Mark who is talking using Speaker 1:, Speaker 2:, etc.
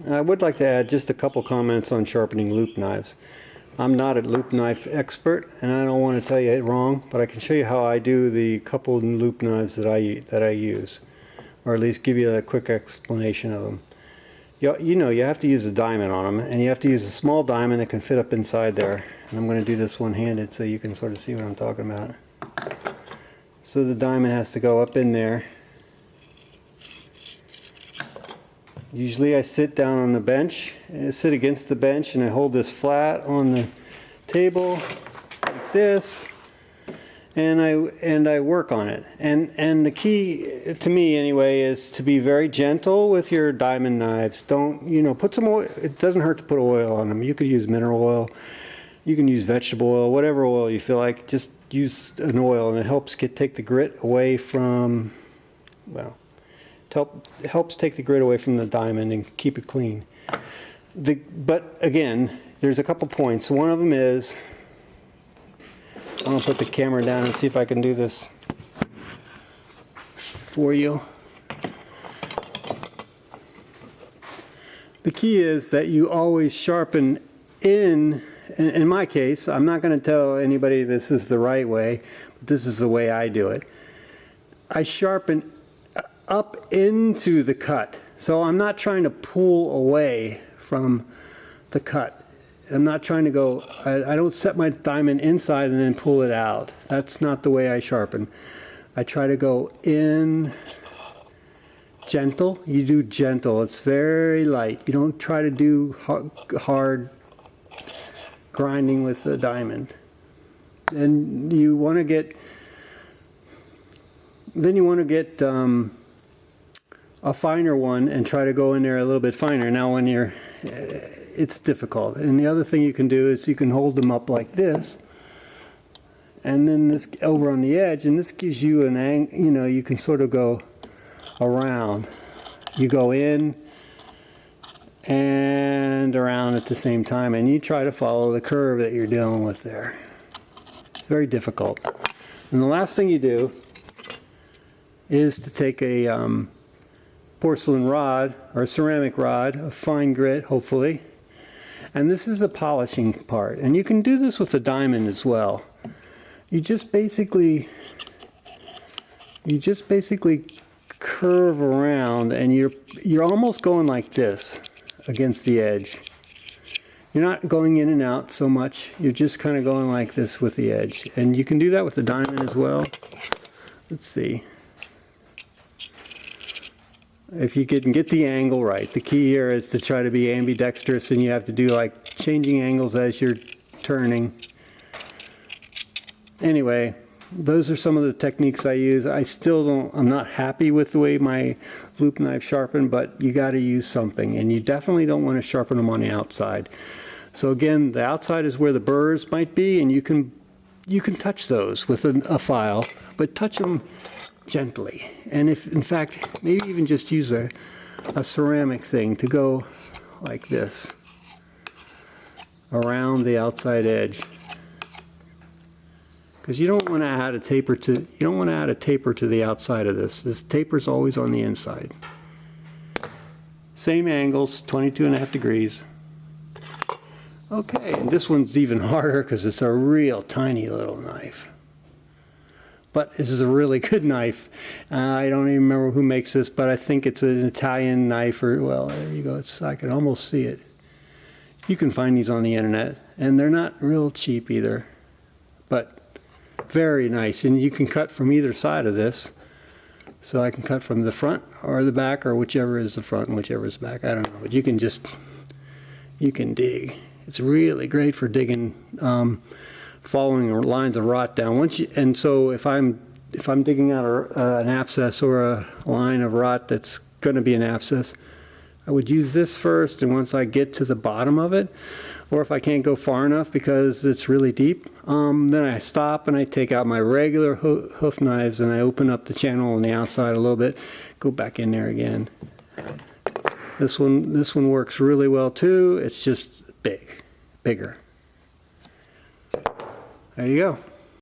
Speaker 1: I would like to add just a couple comments on sharpening loop knives. I'm not a loop knife expert, and I don't want to tell you it wrong, but I can show you how I do the couple loop knives that I use, or at least give you a quick explanation of them. You know, you have to use a diamond on them, and you have to use a small diamond that can fit up inside there. And I'm going to do this one-handed so you can sort of see what I'm talking about. So the diamond has to go up in there. Usually I sit down on the bench, I sit against the bench, and I hold this flat on the table like this, and I work on it. And the key to me anyway is to be very gentle with your diamond knives. Don't, you know, put some oil. It doesn't hurt to put oil on them. You could use mineral oil, you can use vegetable oil, whatever oil you feel like. Just use an oil, and it helps take the grit away from, well, it helps take the grit away from the diamond and keep it clean. But again, there's a couple points. One of them is, I'm going to put the camera down and see if I can do this for you. The key is that you always sharpen in my case, I'm not going to tell anybody this is the right way, but this is the way I do it. I sharpen up into the cut. So I'm not trying to pull away from the cut. I'm not trying to go, I don't set my diamond inside and then pull it out. That's not the way I sharpen. I try to go in gentle. You do gentle. It's very light. You don't try to do hard grinding with the diamond. And you want to get, then you want to get a finer one and try to go in there a little bit finer. Now when you're, it's difficult. And the other thing you can do is you can hold them up like this, and then this over on the edge, and this gives you an angle, you know, you can sort of go around. You go in and around at the same time, and you try to follow the curve that you're dealing with there. It's very difficult. And the last thing you do is to take a porcelain rod or a ceramic rod, a fine grit hopefully, and this is the polishing part, and you can do this with a diamond as well. You just basically curve around, and you're almost going like this against the edge. You're not going in and out so much, you're just kind of going like this with the edge, and you can do that with the diamond as well. Let's see if you can get the angle right. The key here is to try to be ambidextrous, and you have to do like changing angles as you're turning. Anyway, those are some of the techniques I use. I'm not happy with the way my loop knife sharpen, but you got to use something, and you definitely don't want to sharpen them on the outside. So again, the outside is where the burrs might be, and you can touch those with a file, but touch them gently. And if, in fact, maybe even just use a ceramic thing to go like this around the outside edge, because you don't want to add a taper to the outside of this. This taper is always on the inside. Same angles, 22.5 degrees. Okay, and this one's even harder because it's a real tiny little knife. But this is a really good knife. I don't even remember who makes this, but I think it's an Italian knife, or, well, there you go. I can almost see it. You can find these on the internet, and they're not real cheap either, but very nice. And you can cut from either side of this. So I can cut from the front or the back, or whichever is the front and whichever is the back. I don't know, but you can dig. It's really great for digging, following lines of rot down. And so if I'm digging out an abscess or a line of rot that's going to be an abscess, I would use this first, and once I get to the bottom of it, or if I can't go far enough because it's really deep, then I stop and I take out my regular hoof knives, and I open up the channel on the outside a little bit, go back in there again. This one works really well too. It's just bigger. There you go.